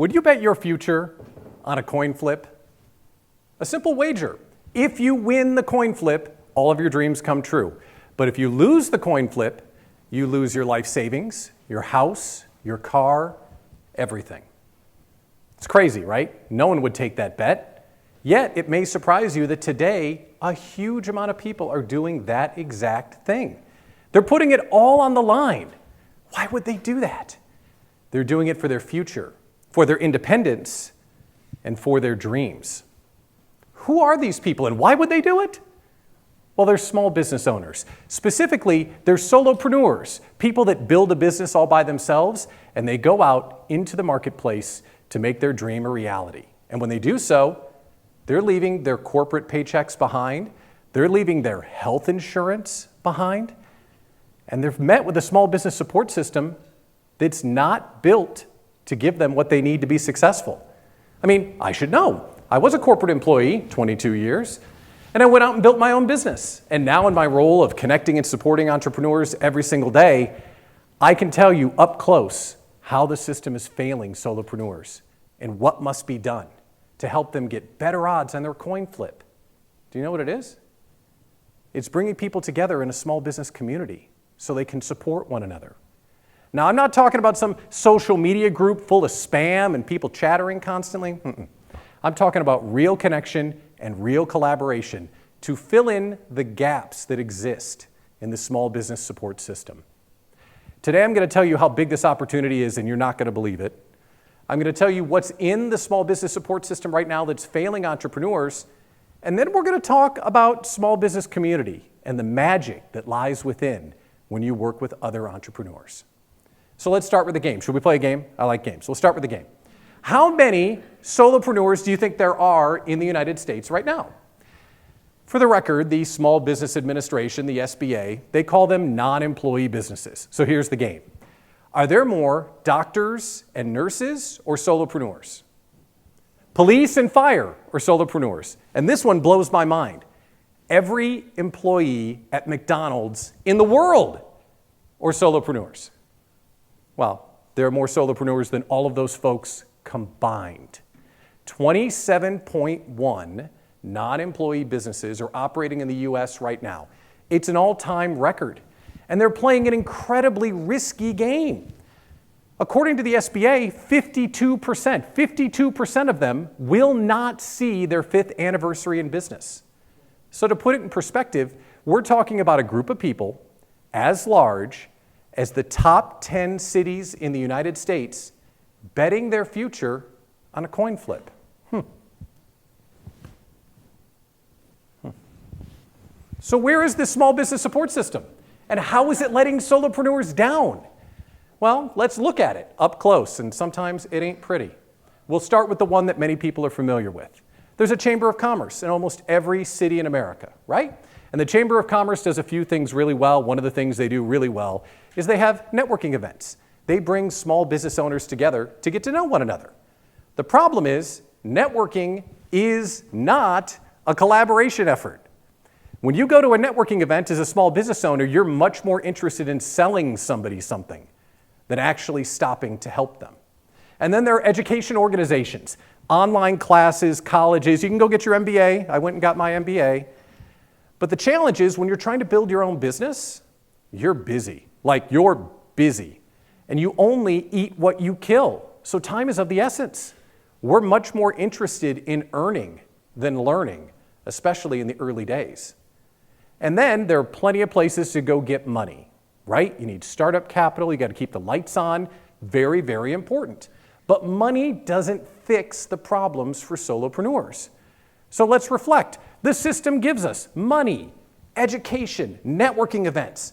Would you bet your future on a coin flip? A simple wager. If you win the coin flip, all of your dreams come true. But if you lose the coin flip, you lose your life savings, your house, your car, everything. It's crazy, right? No one would take that bet. Yet it may surprise you that today a huge amount of people are doing that exact thing. They're putting it all on the line. Why would they do that? They're doing it for their future, for their independence, and for their dreams. Who are these people and why would they do it? Well, they're small business owners. Specifically, they're solopreneurs, people that build a business all by themselves, and they go out into the marketplace to make their dream a reality. And when they do so, they're leaving their corporate paychecks behind, they're leaving their health insurance behind, and they're met with a small business support system that's not built to give them what they need to be successful. I mean, I should know. I was a corporate employee, 22 years, and I went out and built my own business. And now in my role of connecting and supporting entrepreneurs every single day, I can tell you up close how the system is failing solopreneurs and what must be done to help them get better odds on their coin flip. Do you know what it is? It's bringing people together in a small business community so they can support one another. Now, I'm not talking about some social media group full of spam and people chattering constantly. I'm talking about real connection and real collaboration to fill in the gaps that exist in the small business support system. Today, I'm going to tell you how big this opportunity is, and you're not going to believe it. I'm going to tell you what's in the small business support system right now that's failing entrepreneurs, and then we're going to talk about small business community and the magic that lies within when you work with other entrepreneurs. So let's start with a game. Should we play a game? I like games. We'll start with the game. How many solopreneurs do you think there are in the United States right now? For the record, the Small Business Administration, the SBA, they call them non-employee businesses. So here's the game. Are there more doctors and nurses or solopreneurs? Police and fire or solopreneurs? And this one blows my mind. Every employee at McDonald's in the world or solopreneurs? Well, there are more solopreneurs than all of those folks combined. 27.1 non-employee businesses are operating in the U.S. right now. It's an all-time record, and they're playing an incredibly risky game. According to the SBA, 52% of them will not see their 5th anniversary in business. So to put it in perspective, we're talking about a group of people as large as the top 10 cities in the United States betting their future on a coin flip. So where is this small business support system? And how is it letting solopreneurs down? Well, let's look at it up close, and sometimes it ain't pretty. We'll start with the one that many people are familiar with. There's a Chamber of Commerce in almost every city in America, right? And the Chamber of Commerce does a few things really well. One of the things they do really well is they have networking events. They bring small business owners together to get to know one another. The problem is, networking is not a collaboration effort. When you go to a networking event as a small business owner, you're much more interested in selling somebody something than actually stopping to help them. And then there are education organizations, online classes, colleges. You can go get your MBA. I went and got my MBA. But the challenge is when you're trying to build your own business, you're busy. Like you're busy. And you only eat what you kill. So time is of the essence. We're much more interested in earning than learning, especially in the early days. And then there are plenty of places to go get money, right? You need startup capital. You got to keep the lights on. Very, very important. But money doesn't fix the problems for solopreneurs. So let's reflect. The system gives us money, education, networking events.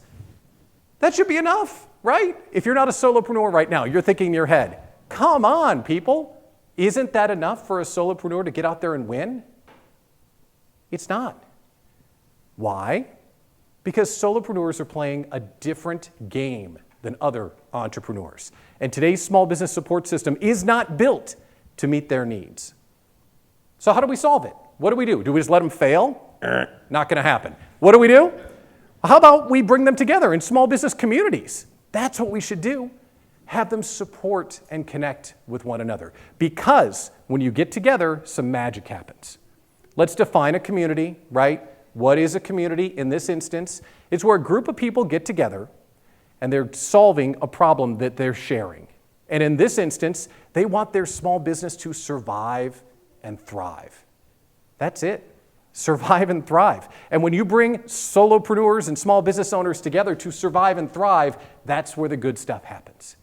That should be enough, right? If you're not a solopreneur right now, you're thinking in your head, come on, people. Isn't that enough for a solopreneur to get out there and win? It's not. Why? Because solopreneurs are playing a different game than other entrepreneurs. And today's small business support system is not built to meet their needs. So how do we solve it? What do? Do we just let them fail? Not going to happen. What do? How about we bring them together in small business communities? That's what we should do. have them support and connect with one another. Because when you get together, some magic happens. Let's define a community, right? What is a community in this instance? It's where a group of people get together and they're solving a problem that they're sharing. And in this instance, they want their small business to survive and thrive. That's it. Survive and thrive. And when you bring solopreneurs and small business owners together to survive and thrive, that's where the good stuff happens.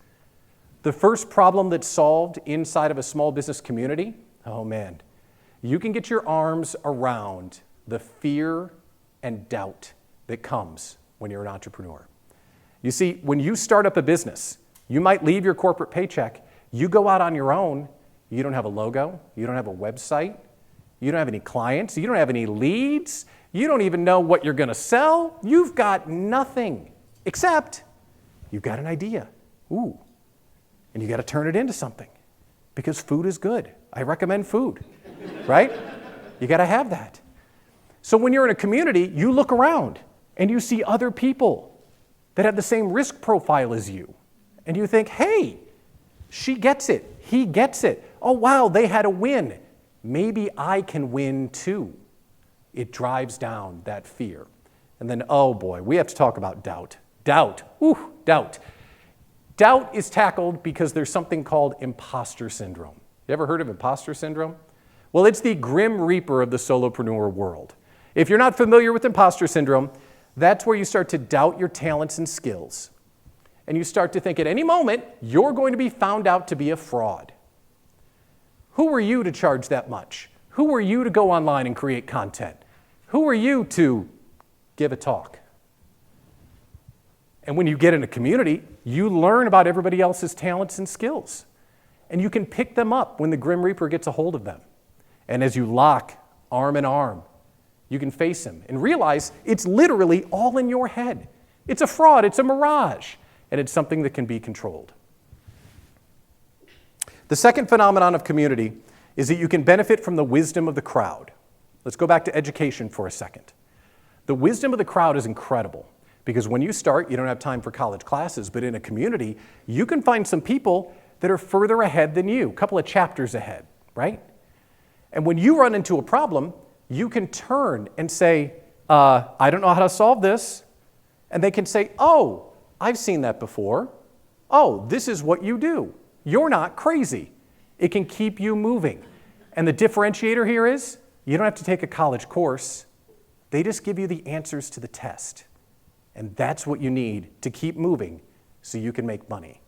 The first problem that's solved inside of a small business community, oh man, you can get your arms around the fear and doubt that comes when you're an entrepreneur. You see, when you start up a business, you might leave your corporate paycheck, you go out on your own, you don't have a logo, you don't have a website, you don't have any clients, you don't have any leads, you don't even know what you're gonna sell, you've got nothing, except you've got an idea. Ooh, and you gotta turn it into something, because food is good. I recommend food, right? You gotta have that. So when you're in a community, you look around and you see other people that have the same risk profile as you. And you think, hey, she gets it, he gets it. Oh wow, they had a win. Maybe I can win too. It drives down that fear. And then, oh boy, we have to talk about doubt. Doubt, doubt. Doubt is tackled because there's something called imposter syndrome. You ever heard of imposter syndrome? Well, it's the grim reaper of the solopreneur world. If you're not familiar with imposter syndrome, that's where you start to doubt your talents and skills. And you start to think at any moment, you're going to be found out to be a fraud. Who are you to charge that much? Who are you to go online and create content? Who are you to give a talk? And when you get in a community, you learn about everybody else's talents and skills. And you can pick them up when the Grim Reaper gets a hold of them. And as you lock arm in arm, you can face him and realize it's literally all in your head. It's a fraud, it's a mirage, and it's something that can be controlled. The second phenomenon of community is that you can benefit from the wisdom of the crowd. Let's go back to education for a second. The wisdom of the crowd is incredible because when you start, you don't have time for college classes, but in a community, you can find some people that are further ahead than you, a couple of chapters ahead, right? And when you run into a problem, you can turn and say, I don't know how to solve this. And they can say, oh, I've seen that before. Oh, this is what you do. You're not crazy. It can keep you moving. And the differentiator here is, you don't have to take a college course. They just give you the answers to the test. And that's what you need to keep moving so you can make money.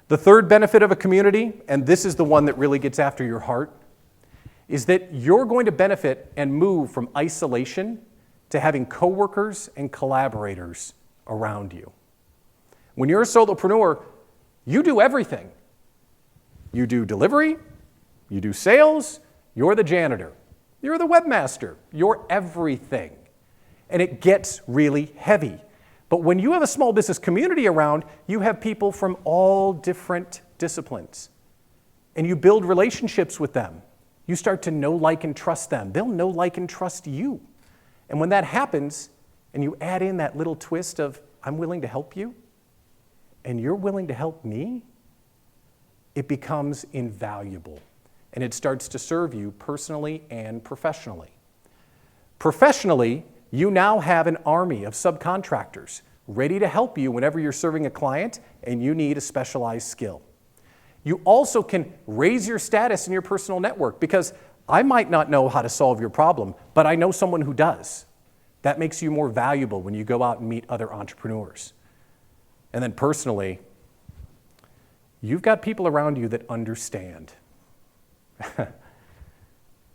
The third benefit of a community, and this is the one that really gets after your heart, is that you're going to benefit and move from isolation to having coworkers and collaborators around you. When you're a solopreneur, you do everything. You do delivery, you do sales, you're the janitor, you're the webmaster, you're everything. And it gets really heavy. But when you have a small business community around, you have people from all different disciplines. And you build relationships with them. You start to know, like, and trust them. They'll know, like, and trust you. And when that happens, and you add in that little twist of, I'm willing to help you, and you're willing to help me, it becomes invaluable. And it starts to serve you personally and professionally. Professionally, you now have an army of subcontractors ready to help you whenever you're serving a client and you need a specialized skill. You also can raise your status in your personal network because I might not know how to solve your problem, but I know someone who does. That makes you more valuable when you go out and meet other entrepreneurs. And then personally, you've got people around you that understand.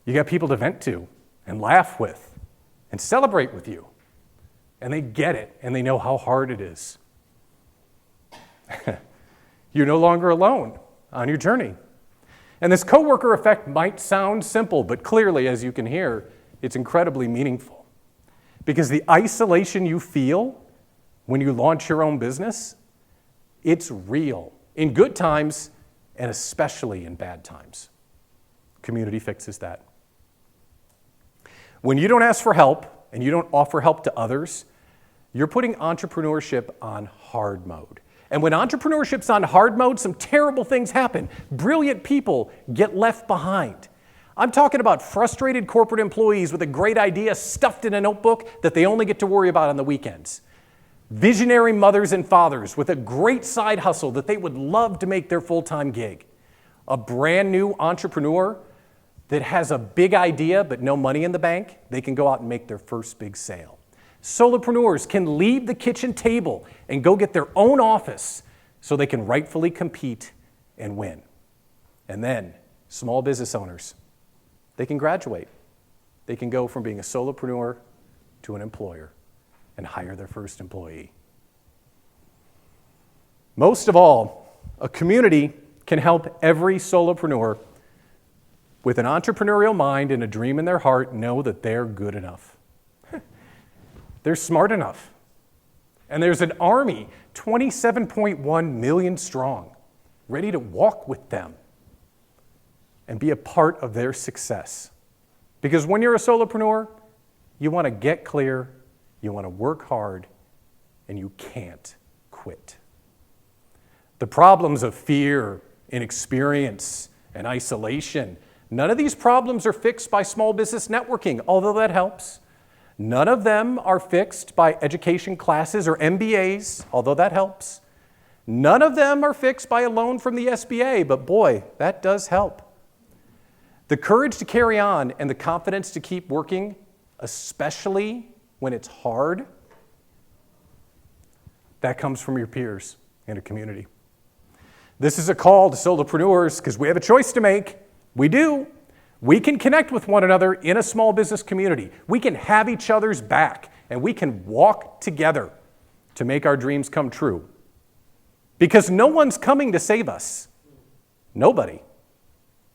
You got people to vent to and laugh with and celebrate with you. And they get it and they know how hard it is. You're no longer alone on your journey. And this coworker effect might sound simple, but clearly, as you can hear, it's incredibly meaningful. Because the isolation you feel when you launch your own business, it's real. In good times, and especially in bad times. Community fixes that. When you don't ask for help, and you don't offer help to others, you're putting entrepreneurship on hard mode. And when entrepreneurship's on hard mode, some terrible things happen. Brilliant people get left behind. I'm talking about frustrated corporate employees with a great idea stuffed in a notebook that they only get to worry about on the weekends. Visionary mothers and fathers with a great side hustle that they would love to make their full-time gig. A brand new entrepreneur that has a big idea but no money in the bank, they can go out and make their first big sale. Solopreneurs can leave the kitchen table and go get their own office so they can rightfully compete and win. And then, small business owners, they can graduate. They can go from being a solopreneur to an employer and hire their first employee. Most of all, a community can help every solopreneur with an entrepreneurial mind and a dream in their heart know that they're good enough. They're smart enough. And there's an army, 27.1 million strong, ready to walk with them and be a part of their success. Because when you're a solopreneur, you want to get clear, you want to work hard, and you can't quit. The problems of fear, inexperience, and isolation, none of these problems are fixed by small business networking, although that helps. None of them are fixed by education classes or MBAs, although that helps. None of them are fixed by a loan from the SBA, but boy, that does help. The courage to carry on and the confidence to keep working, especially when it's hard, that comes from your peers in a community. This is a call to solopreneurs because we have a choice to make. We do. We can connect with one another in a small business community. We can have each other's back, and we can walk together to make our dreams come true. Because no one's coming to save us. Nobody.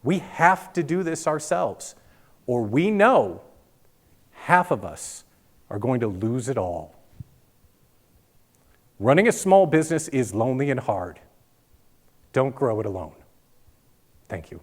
We have to do this ourselves, or we know half of us are going to lose it all. Running a small business is lonely and hard. Don't grow it alone. Thank you.